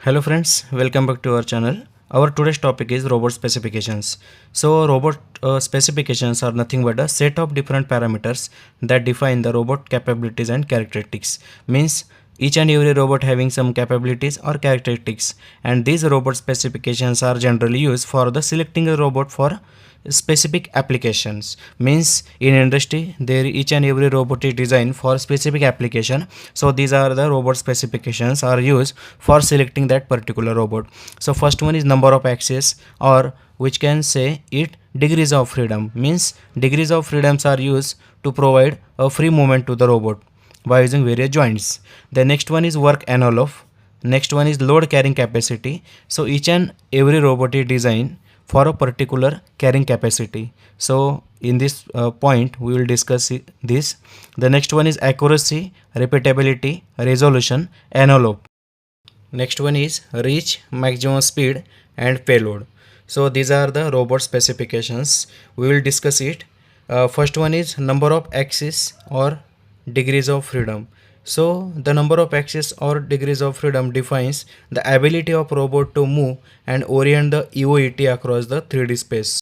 Hello friends, welcome back to our channel. Our today's topic is robot specifications. So robot specifications are nothing but a set of different parameters that define the robot capabilities and characteristics. Means each and every robot having some capabilities or characteristics, and these robot specifications are generally used for the selecting a robot for specific applications. Means in industry there each and every robot is designed for specific application, so these are the robot specifications are used for selecting that particular robot. So first one is number of axis, or which can say it degrees of freedom. Means degrees of freedoms are used to provide a free movement to the robot by using various joints. The next one is work envelope. Next one is load carrying capacity. So each and every robot is designed for a particular carrying capacity. So in this point we will discuss this. The next one is accuracy, repeatability, resolution, envelope. Next one is reach, maximum speed, and payload. So these are the robot specifications. We will discuss it. First one is number of axis or degrees of freedom. So the number of axis or degrees of freedom defines the ability of robot to move and orient the EOET across the 3D space.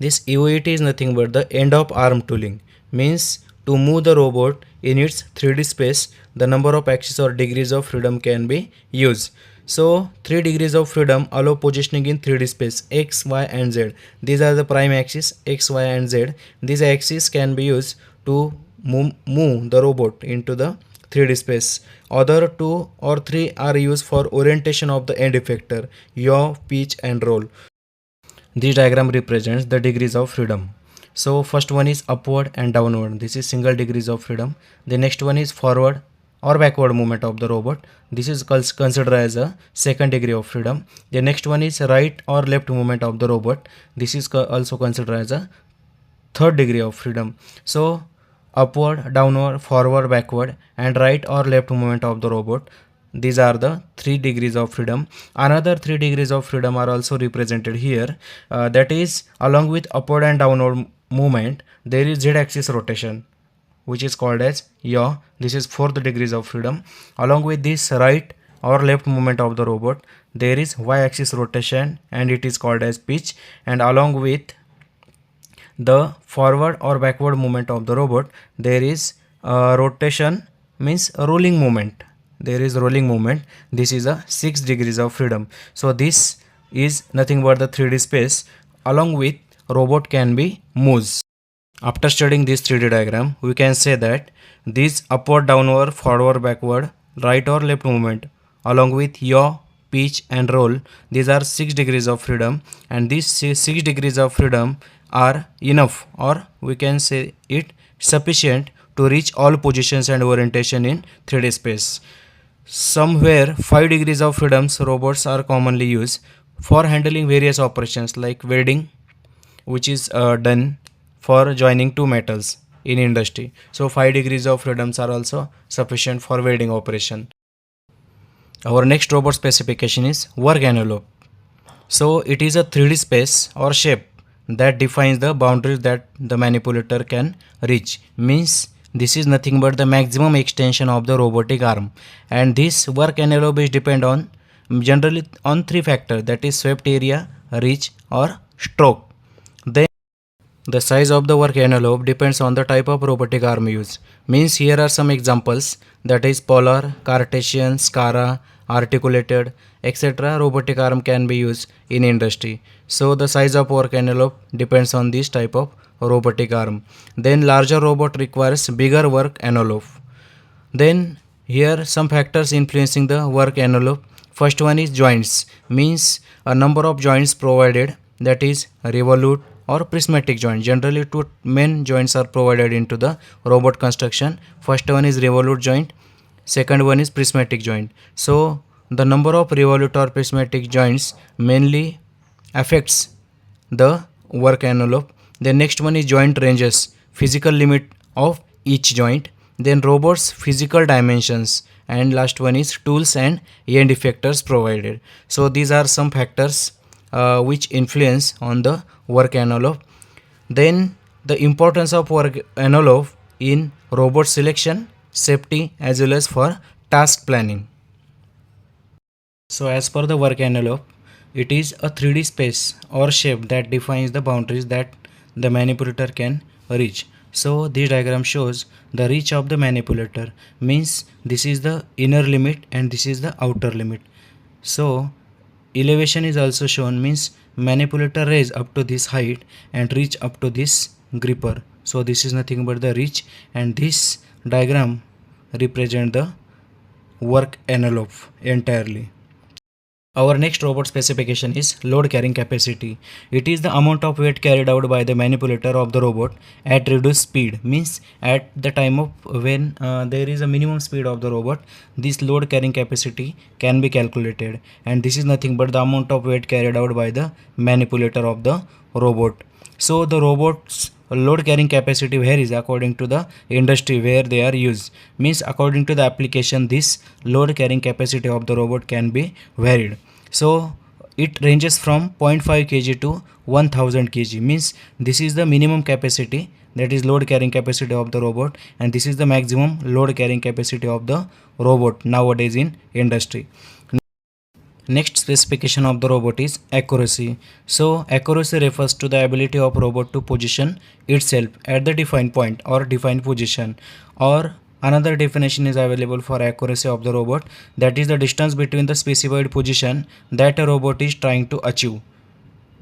This EOET is nothing but the end of arm tooling. Means to move the robot in its 3D space, the number of axis or degrees of freedom can be used. So 3 degrees of freedom allow positioning in 3D space x, y and z. These are the prime axis x, y and z. These axes can be used to move the robot into the 3D space. Other 2 or 3 are used for orientation of the end effector, yaw, pitch and roll. This diagram represents the degrees of freedom. So first one is upward and downward. This is single degrees of freedom. The next one is forward or backward movement of the robot. This is considered as a second degree of freedom. The next one is right or left movement of the robot. This is also considered as a third degree of freedom. So upward, downward, forward, backward and right or left movement of the robot. These are the 3 degrees of freedom. Another 3 degrees of freedom are also represented here. That is, along with upward and downward movement, there is z-axis rotation, which is called as yaw. This is 4th degrees of freedom. Along with this right or left movement of the robot, there is y-axis rotation and it is called as pitch. And along with the forward or backward movement of the robot, there is rotation, means rolling movement. There is rolling movement. This is a 6 degrees of freedom. So this is nothing but the 3D space along with robot can be moved. After studying this 3D diagram, we can say that this upward, downward, forward, backward, right or left movement along with yaw, pitch and roll, these are 6 degrees of freedom, and these 6 degrees of freedom are enough, or we can say it sufficient to reach all positions and orientation in 3D space. Somewhere 5 degrees of freedoms robots are commonly used for handling various operations like welding, which is done for joining two metals in industry. So 5 degrees of freedoms are also sufficient for welding operation. Our next robot specification is work envelope. So it is a 3D space or shape that defines the boundaries that the manipulator can reach. Means this is nothing but the maximum extension of the robotic arm, and this work envelope is depend on generally on 3 factors, that is swept area, reach or stroke. Then the size of the work envelope depends on the type of robotic arm used. Means here are some examples, that is polar, Cartesian, Scara, articulated, etc. robotic arm can be used in industry. So the size of work envelope depends on this type of robotic arm. Then larger robot requires bigger work envelope. Then here some factors influencing the work envelope. First one is joints. Means a number of joints provided, that is revolute or prismatic joint. Generally 2 main joints are provided into the robot construction. First one is revolute joint, second one is prismatic joint. So the number of revolute or prismatic joints mainly affects the work envelope. The next one is joint ranges, physical limit of each joint. Then robots physical dimensions, and last one is tools and end effectors provided. So these are some factors which influence on the work envelope. Then the importance of work envelope in robot selection, safety as well as for task planning. So as per the work envelope, it is a 3D space or shape that defines the boundaries that the manipulator can reach. So this diagram shows the reach of the manipulator, means this is the inner limit and this is the outer limit. So elevation is also shown, means manipulator raise up to this height and reach up to this gripper. So this is nothing but the reach, and this diagram represent the work envelope entirely. Our next robot specification is load carrying capacity. It is the amount of weight carried out by the manipulator of the robot at reduced speed. Means at the time of when there is a minimum speed of the robot, this load carrying capacity can be calculated, and this is nothing but the amount of weight carried out by the manipulator of the robot. So the robot's load carrying capacity varies according to the industry where they are used. Means according to the application, this load carrying capacity of the robot can be varied. So it ranges from 0.5 kg to 1000 kg. Means this is the minimum capacity, that is load carrying capacity of the robot, and this is the maximum load carrying capacity of the robot nowadays in industry. Next specification of the robot is accuracy. So accuracy refers to the ability of robot to position itself at the defined point or defined position, or another definition is available for accuracy of the robot, that is the distance between the specified position that a robot is trying to achieve.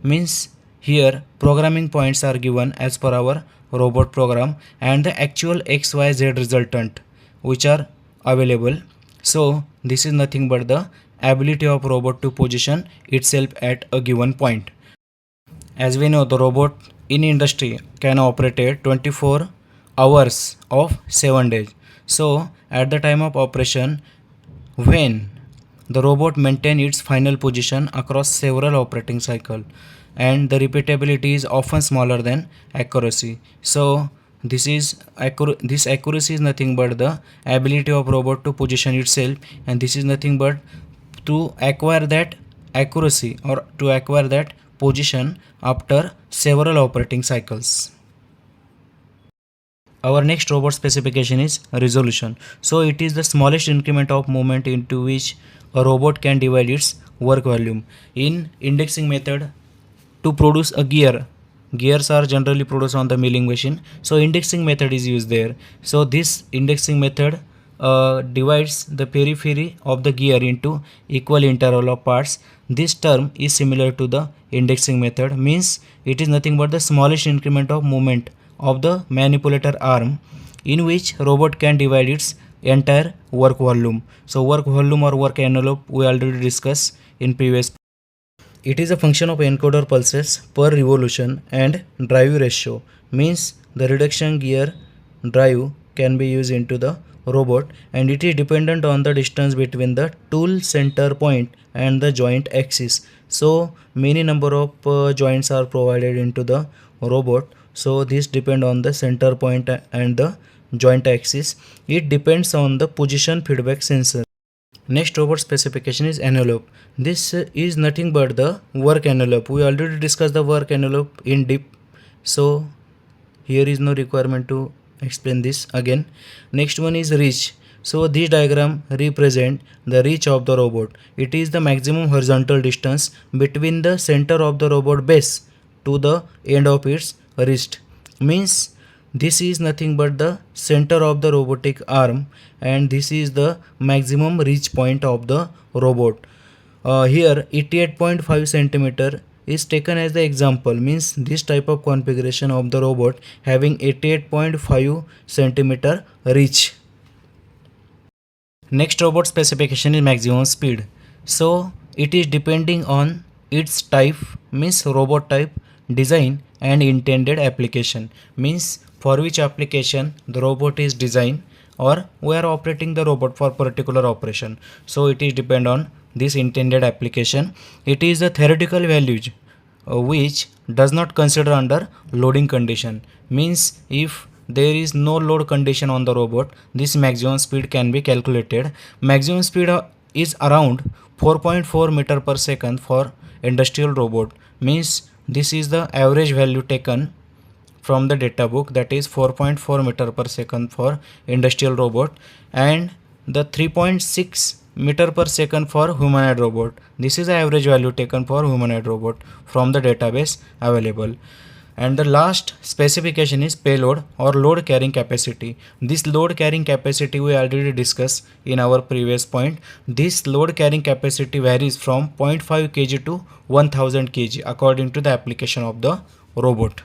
Means here programming points are given as per our robot program and the actual XYZ resultant which are available. So this is nothing but the ability of robot to position itself at a given point. As we know, the robot in industry can operate at 24 hours of 7 days. So at the time of operation, when the robot maintain its final position across several operating cycle, and the repeatability is often smaller than accuracy. So this accuracy is nothing but the ability of robot to position itself, and this is nothing but to acquire that accuracy or to acquire that position after several operating cycles. Our next robot specification is resolution. So it is the smallest increment of movement into which a robot can divide its work volume. In indexing method, to produce a gears are generally produced on the milling machine, so indexing method is used there. So this indexing method divides the periphery of the gear into equal interval of parts. This term is similar to the indexing method, means it is nothing but the smallest increment of movement of the manipulator arm in which robot can divide its entire work volume. So work volume or work envelope we already discussed in previous. It is a function of encoder pulses per revolution and drive ratio, means the reduction gear drive can be used into the robot, and it is dependent on the distance between the tool center point and the joint axis. So many number of joints are provided into the robot, so this depend on the center point and the joint axis. It depends on the position feedback sensor. Next robot specification is envelope. This is nothing but the work envelope. We already discussed the work envelope in deep, so here is no requirement to explain this again. Next one is reach. So this diagram represent the reach of the robot. It is the maximum horizontal distance between the center of the robot base to the end of its wrist. Means this is nothing but the center of the robotic arm, and this is the maximum reach point of the robot. Here 88.5 centimeter is taken as the example, means this type of configuration of the robot having 88.5 centimeter reach. Next robot specification is maximum speed. So it is depending on its type, means robot type, design and intended application, means for which application the robot is designed or we are operating the robot for particular operation. So it is depend on this intended application. It is the theoretical values which does not consider under loading condition, means if there is no load condition on the robot, this maximum speed can be calculated. Maximum speed is around 4.4 meter per second for industrial robot, means this is the average value taken from the data book, that is 4.4 meter per second for industrial robot, and the 3.6 meter per second for humanoid robot. This is the average value taken for humanoid robot from the database available. And the last specification is payload or load carrying capacity. This load carrying capacity we already discussed in our previous point. This load carrying capacity varies from 0.5 kg to 1000 kg according to the application of the robot.